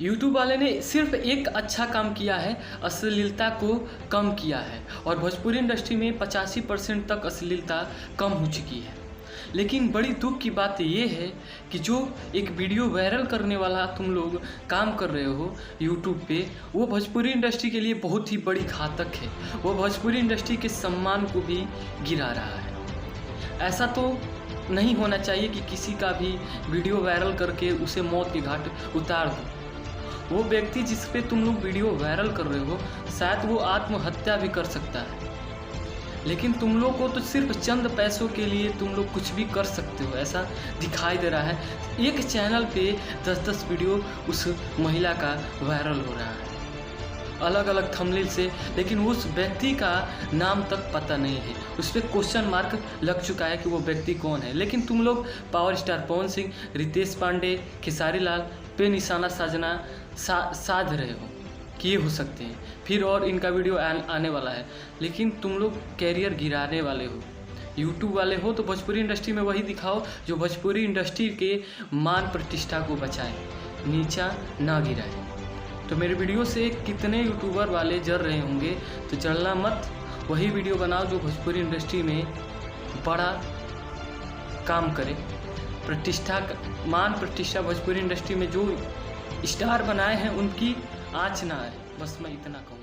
YouTube वाले ने सिर्फ एक अच्छा काम किया है, अश्लीलता को कम किया है और भोजपुरी इंडस्ट्री में 85% तक अश्लीलता कम हो चुकी है। लेकिन बड़ी दुख की बात ये है कि जो एक वीडियो वायरल करने वाला तुम लोग काम कर रहे हो यूट्यूब पे, वो भोजपुरी इंडस्ट्री के लिए बहुत ही बड़ी घातक है। वो भोजपुरी इंडस्ट्री के सम्मान को भी गिरा रहा है। ऐसा तो नहीं होना चाहिए कि किसी का भी वीडियो वायरल करके उसे मौत के घाट उतार दो। वो व्यक्ति जिस पे तुम लोग वीडियो वायरल कर रहे हो, शायद वो आत्महत्या भी कर सकता है, लेकिन तुम लोग को तो सिर्फ चंद पैसों के लिए तुम लोग कुछ भी कर सकते हो, ऐसा दिखाई दे रहा है। एक चैनल पे 10-10 वीडियो उस महिला का वायरल हो रहा है अलग अलग थंबनेल से, लेकिन उस व्यक्ति का नाम तक पता नहीं है। उस पर क्वेश्चन मार्क लग चुका है कि वो व्यक्ति कौन है। लेकिन तुम लोग पावर स्टार पवन सिंह, रितेश पांडे, खेसारी लाल पे निशाना साध रहे हो कि ये हो सकते हैं, फिर और इनका वीडियो आने वाला है, लेकिन तुम लोग कैरियर गिराने वाले हो। यूट्यूब वाले हो तो भोजपुरी इंडस्ट्री में वही दिखाओ जो भोजपुरी इंडस्ट्री के मान प्रतिष्ठा को बचाए, नीचा ना गिराए। तो मेरे वीडियो से कितने यूट्यूबर वाले जल रहे होंगे, तो जलना मत, वही वीडियो बनाओ जो भोजपुरी इंडस्ट्री में बड़ा काम करे। मान प्रतिष्ठा भोजपुरी इंडस्ट्री में जो स्टार बनाए हैं उनकी आँच ना आए, बस मैं इतना कहूँ।